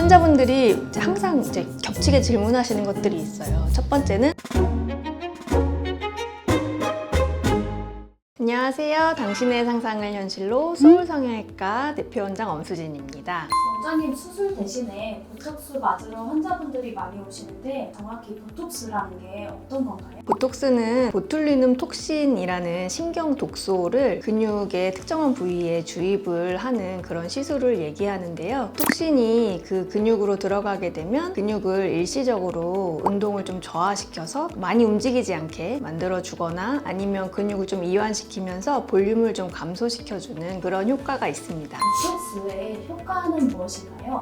환자분들이 이제 항상 이제 겹치게 질문하시는 것들이 있어요. 첫 번째는 안녕하세요. 당신의 상상을 현실로 서울성형외과 대표원장 엄수진입니다. 원장님 수술 대신에 보톡스 맞으러 환자분들이 많이 오시는데 정확히 보톡스라는 게 어떤 건가요? 보톡스는 보툴리눔 톡신이라는 신경 독소를 근육의 특정한 부위에 주입을 하는 그런 시술을 얘기하는데요. 톡신이 그 근육으로 들어가게 되면 근육을 일시적으로 운동을 좀 저하시켜서 많이 움직이지 않게 만들어주거나 아니면 근육을 좀 이완시키면서 볼륨을 좀 감소시켜주는 그런 효과가 있습니다. 보톡스의 효과는 무엇인가요?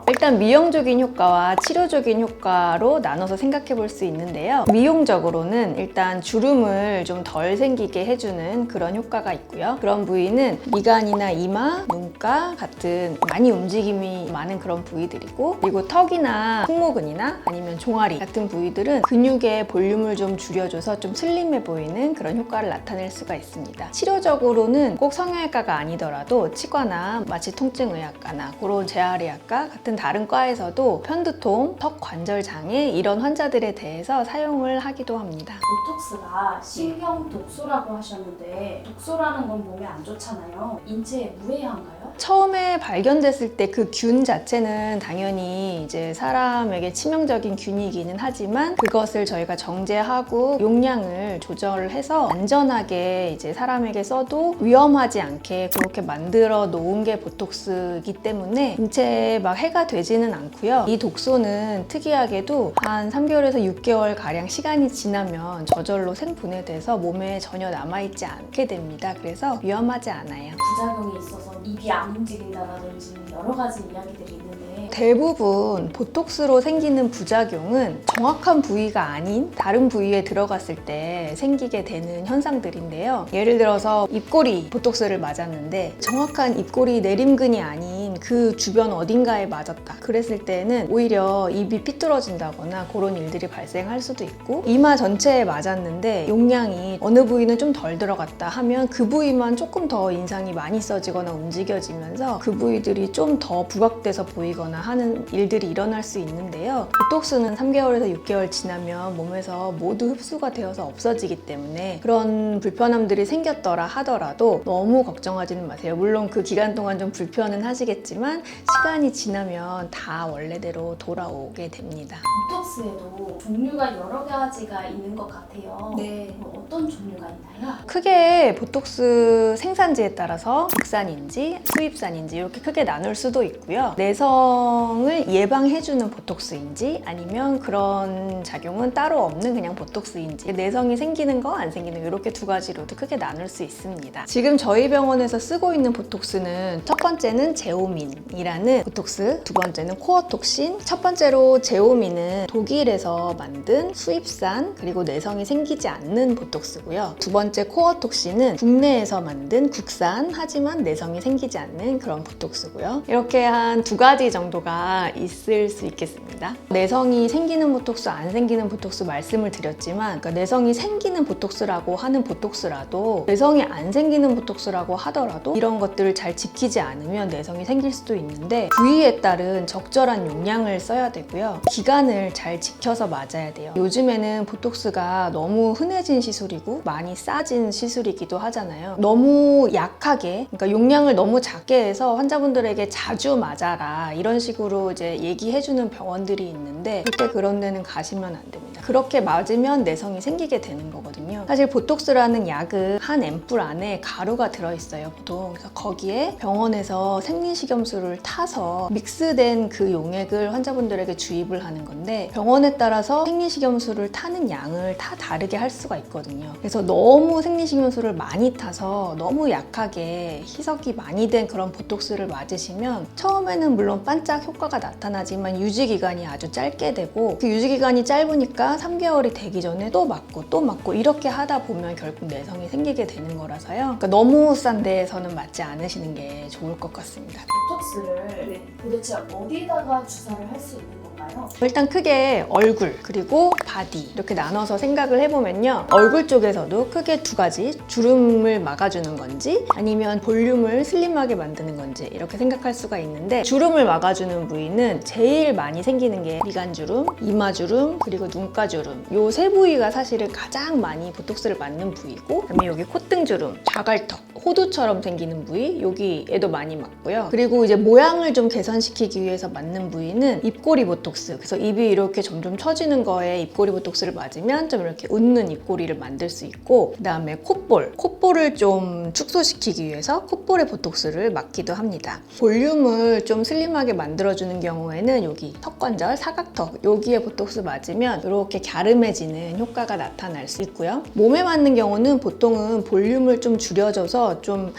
일단 미용적인 효과와 치료적인 효과로 나눠서 생각해 볼 수 있는데요. 미용적으로는 일단 주름을 좀 덜 생기게 해주는 그런 효과가 있고요. 그런 부위는 미간이나 이마, 눈가 같은 많이 움직임이 많은 그런 부위들이고, 그리고 턱이나 승모근이나 아니면 종아리 같은 부위들은 근육의 볼륨을 좀 줄여줘서 좀 슬림해 보이는 그런 효과를 나타낼 수가 있습니다. 치료적으로는 꼭 성형외과가 아니더라도 치과나 마취통증의학과나 그런 재활의학과 같은 다른 과에서도 편두통, 턱 관절 장애 이런 환자들에 대해서 사용을 하기도 합니다. 보톡스가 신경 독소라고 하셨는데 독소라는 건 몸에 안 좋잖아요. 인체에 무해한가요? 처음에 발견됐을 때 그 균 자체는 당연히 이제 사람에게 치명적인 균이기는 하지만 그것을 저희가 정제하고 용량을 조절을 해서 안전하게 이제 사람에게 써도 위험하지 않게 그렇게 만들어 놓은 게 보톡스이기 때문에 인체에 막 해가 되지는 않고요. 이 독소는 특이하게도 한 3개월에서 6개월 가량 시간이 지나면 저절로 생분해돼서 몸에 전혀 남아있지 않게 됩니다. 그래서 위험하지 않아요. 부작용이 있어서 입이 안 움직인다든지 여러 가지 이야기들이 있는데 대부분 보톡스로 생기는 부작용은 정확한 부위가 아닌 다른 부위에 들어갔을 때 생기게 되는 현상들인데요. 예를 들어서 입꼬리 보톡스를 맞았는데 정확한 입꼬리 내림근이 아닌 그 주변 어딘가에 맞았다. 그랬을 때는 오히려 입이 삐뚤어진다거나 그런 일들이 발생할 수도 있고, 이마 전체에 맞았는데 용량이 어느 부위는 좀 덜 들어갔다 하면 그 부위만 조금 더 인상이 많이 써지거나 움직여지면서 그 부위들이 좀 더 부각돼서 보이거나 하는 일들이 일어날 수 있는데요. 보톡스는 3개월에서 6개월 지나면 몸에서 모두 흡수가 되어서 없어지기 때문에 그런 불편함들이 생겼더라 하더라도 너무 걱정하지는 마세요. 물론 그 기간 동안 좀 불편은 하시겠지만 시간이 지나면 다 원래대로 돌아오게 됩니다. 보톡스에도 종류가 여러 가지가 있는 것 같아요. 네. 어떤 종류가 있나요? 크게 보톡스 생산지에 따라서 국산인지 수입산인지 이렇게 크게 나눌 수도 있고요. 내성을 예방해주는 보톡스인지 아니면 그런 작용은 따로 없는 그냥 보톡스인지, 내성이 생기는 거 안 생기는 거 이렇게 두 가지로도 크게 나눌 수 있습니다. 지금 저희 병원에서 쓰고 있는 보톡스는 첫 번째는 제오민이라는 보톡스, 두 번째는 코어톡신. 첫 번째로 제오민은 독일에서 만든 수입산 그리고 내성이 생기지 않는 보톡스고요. 두 번째 코어톡신은 국내에서 만든 국산 하지만 내성이 생기지 않는 그런 보톡스고요. 이렇게 한 두 가지 정도가 있을 수 있겠습니다. 내성이 생기는 보톡스, 안 생기는 보톡스 말씀을 드렸지만, 그러니까 내성이 생기는 보톡스라고 하는 보톡스라도 내성이 안 생기는 보톡스라고 하더라도 이런 것들을 잘 지키지 않으면 내성이 생길 수도 있는데 부위에 따른 적절한 용량을 써야 되고요. 기간을 잘 지켜서 맞아야 돼요. 요즘에는 보톡스가 너무 흔해진 시술이고 많이 싸진 시술이기도 하잖아요. 너무 약하게, 그러니까 용량을 너무 작게 해서 환자분들에게 자주 맞아라 이런 식으로 이제 얘기해주는 병원들이 있는데 절대 그런 데는 가시면 안 됩니다. 그렇게 맞으면 내성이 생기게 되는 거거든요. 사실 보톡스라는 약은 한 앰플 안에 가루가 들어있어요, 보통. 그래서 거기에 병원에서 생리식염수를 타서 믹스된 그 용액을 환자분들에게 주입을 하는 건데, 병원에 따라서 생리식염수를 타는 양을 다 다르게 할 수가 있거든요. 그래서 너무 생리식염수를 많이 타서 너무 약하게 희석이 많이 된 그런 보톡스를 맞으시면 처음에는 물론 반짝 효과가 나타나지만 유지기간이 아주 짧게 되고, 그 유지기간이 짧으니까 3개월이 되기 전에 또 맞고 이렇게 하다 보면 결국 내성이 생기게 되는 거라서요. 그러니까 너무 싼 데에서는 맞지 않으시는 게 좋을 것 같습니다. 보톡스를 도대체 어디다가 주사를 할 수 있는 건가요? 일단 크게 얼굴 그리고 바디 이렇게 나눠서 생각을 해보면요, 얼굴 쪽에서도 크게 두 가지, 주름을 막아주는 건지 아니면 볼륨을 슬림하게 만드는 건지 이렇게 생각할 수가 있는데, 주름을 막아주는 부위는 제일 많이 생기는 게 미간주름, 이마주름, 그리고 눈가주름, 요 세 부위가 사실은 가장 많이 보톡스를 맞는 부위고, 그다음에 여기 콧등주름, 자갈턱, 호두처럼 생기는 부위, 여기에도 많이 맞고요. 그리고 이제 모양을 좀 개선시키기 위해서 맞는 부위는 입꼬리 보톡스, 그래서 입이 이렇게 점점 처지는 거에 입꼬리 보톡스를 맞으면 좀 이렇게 웃는 입꼬리를 만들 수 있고, 그 다음에 콧볼을 좀 축소시키기 위해서 콧볼에 보톡스를 맞기도 합니다. 볼륨을 좀 슬림하게 만들어주는 경우에는 여기 턱관절, 사각턱, 여기에 보톡스 맞으면 이렇게 갸름해지는 효과가 나타날 수 있고요. 몸에 맞는 경우는 보통은 볼륨을 좀 줄여줘서 좀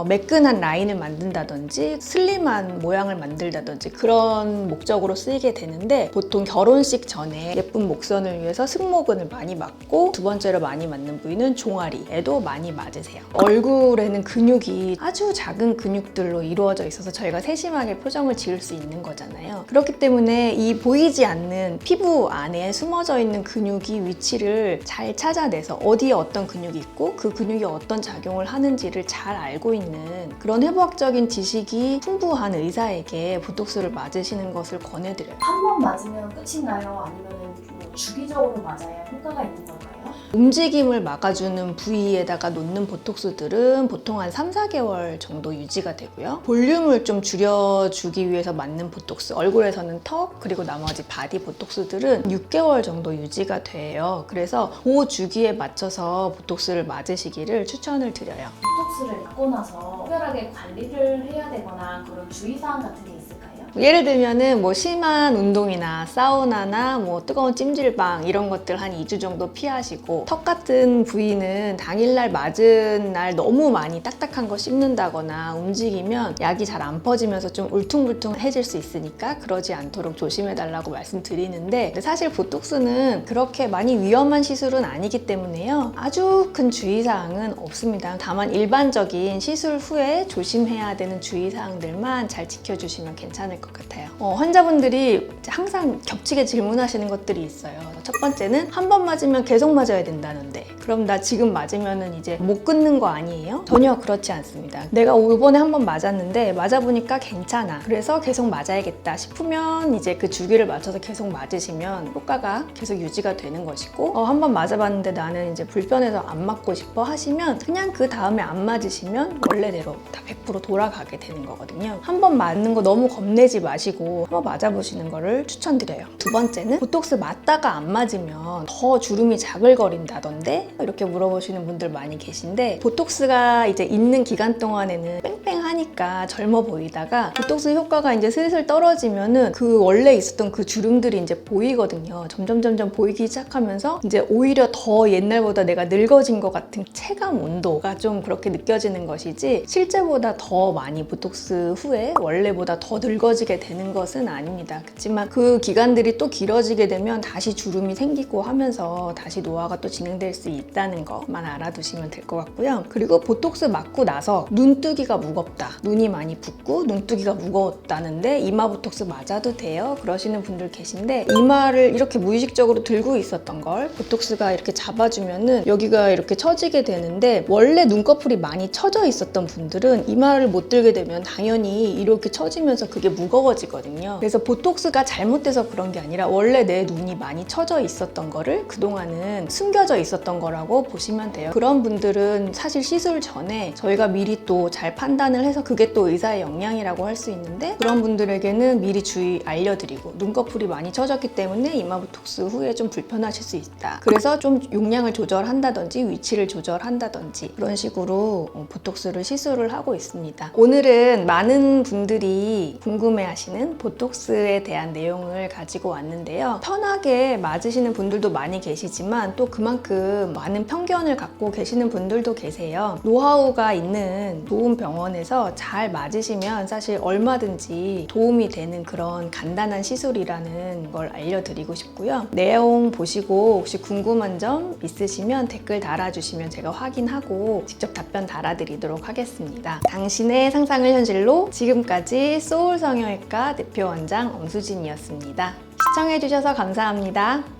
매끈한 라인을 만든다든지 슬림한 모양을 만들다든지 그런 목적으로 쓰이게 되는데, 보통 결혼식 전에 예쁜 목선을 위해서 승모근을 많이 맞고, 두 번째로 많이 맞는 부위는 종아리에도 많이 맞으세요. 얼굴에는 근육이 아주 작은 근육들로 이루어져 있어서 저희가 세심하게 표정을 지을 수 있는 거잖아요. 그렇기 때문에 이 보이지 않는 피부 안에 숨어져 있는 근육이 위치를 잘 찾아내서 어디에 어떤 근육이 있고 그 근육이 어떤 작용을 하는지를 잘 알고 있는 그런 해부학적인 지식이 풍부한 의사에게 보톡스를 맞으시는 것을 권해드려요. 한 번 맞으면 끝인가요? 아니면 뭐 주기적으로 맞아야 효과가 있는 건가요? 움직임을 막아주는 부위에다가 놓는 보톡스들은 보통 한 3, 4개월 정도 유지가 되고요. 볼륨을 좀 줄여주기 위해서 맞는 보톡스, 얼굴에서는 턱, 그리고 나머지 바디 보톡스들은 6개월 정도 유지가 돼요. 그래서 그 주기에 맞춰서 보톡스를 맞으시기를 추천을 드려요. 보톡스를 맞고 나서 특별하게 관리를 해야 되거나 그런 주의사항 같은 게 있을까요? 예를 들면은 뭐 심한 운동이나 사우나나 뭐 뜨거운 찜질방 이런 것들 한 2주 정도 피하시고, 턱 같은 부위는 당일날 맞은 날 너무 많이 딱딱한 거 씹는다거나 움직이면 약이 잘 안 퍼지면서 좀 울퉁불퉁해질 수 있으니까 그러지 않도록 조심해달라고 말씀드리는데, 사실 보톡스는 그렇게 많이 위험한 시술은 아니기 때문에요, 아주 큰 주의사항은 없습니다. 다만 일반적인 시술 후에 조심해야 되는 주의사항들만 잘 지켜주시면 괜찮을 것 같아요. 환자분들이 항상 겹치게 질문하시는 것들이 있어요. 첫 번째는 한 번 맞으면 계속 맞아야 된다는데, 그럼 나 지금 맞으면 이제 못 끊는 거 아니에요? 전혀 그렇지 않습니다. 내가 이번에 한 번 맞았는데 맞아보니까 괜찮아, 그래서 계속 맞아야겠다 싶으면 이제 그 주기를 맞춰서 계속 맞으시면 효과가 계속 유지가 되는 것이고, 한 번 맞아봤는데 나는 이제 불편해서 안 맞고 싶어 하시면 그냥 그 다음에 안 맞으시면 원래대로 다 100% 돌아가게 되는 거거든요. 한 번 맞는 거 너무 겁내지 마시고 한번 맞아보시는 거를 추천드려요. 두 번째는 보톡스 맞다가 안 맞으면 더 주름이 자글거린다던데 이렇게 물어보시는 분들 많이 계신데, 보톡스가 이제 있는 기간 동안에는 뺑뺑하니까 젊어 보이다가 보톡스 효과가 이제 슬슬 떨어지면은 그 원래 있었던 그 주름들이 이제 보이거든요. 점점 보이기 시작하면서 이제 오히려 더 옛날보다 내가 늙어진 것 같은 체감 온도가 좀 그렇게 느껴지는 것이지, 실제보다 더 많이 보톡스 후에 원래보다 더 늙어지게 되는 것은 아닙니다. 그렇지만 그 기간들이 또 길어지게 되면 다시 주름이 생기고 하면서 다시 노화가 또 진행될 수 있다는 것만 알아두시면 될 것 같고요. 그리고 보톡스 맞고 나서 눈뜨기가 무겁다, 눈이 많이 붓고 눈뜨기가 무거웠다는데 이마 보톡스 맞아도 돼요? 그러시는 분들 계신데, 이마를 이렇게 무의식적으로 들고 있었던 걸 보톡스가 이렇게 잡아주면은 여기가 이렇게 처지게 되는데, 원래 눈꺼풀이 많이 처져 있었던 분들은 이마를 못 들게 되면 당연히 이렇게 처지면서 그게 무거워지거든요. 그래서 보톡스가 잘못돼서 그런 게 아니라 원래 내 눈이 많이 처져 있었던 거를 그동안은 숨겨져 있었던 거라고 보시면 돼요. 그런 분들은 사실 시술 전에 저희가 미리 또 잘 판단을 해서, 그게 또 의사의 역량이라고 할 수 있는데, 그런 분들에게는 미리 알려드리고, 눈꺼풀이 많이 처졌기 때문에 이마 보톡스 후에 좀 불편하실 수 있다, 그래서 좀 용량을 조절한다든지 위치를 조절한다든지 그런 식으로 보톡스를 시술을 하고 있습니다. 오늘은 많은 분들이 궁금해하시는 보톡스에 대한 내용을 가지고 왔는데요. 편하게 맞으시는 분들도 많이 계시지만 또 그만큼 많은 편견을 갖고 계시는 분들도 계세요. 노하우가 있는 좋은 병원에서 맞춰서 잘 맞으시면 사실 얼마든지 도움이 되는 그런 간단한 시술이라는 걸 알려드리고 싶고요. 내용 보시고 혹시 궁금한 점 있으시면 댓글 달아주시면 제가 확인하고 직접 답변 달아드리도록 하겠습니다. 당신의 상상을 현실로 지금까지 소울성형외과 대표 원장 엄수진이었습니다. 시청해주셔서 감사합니다.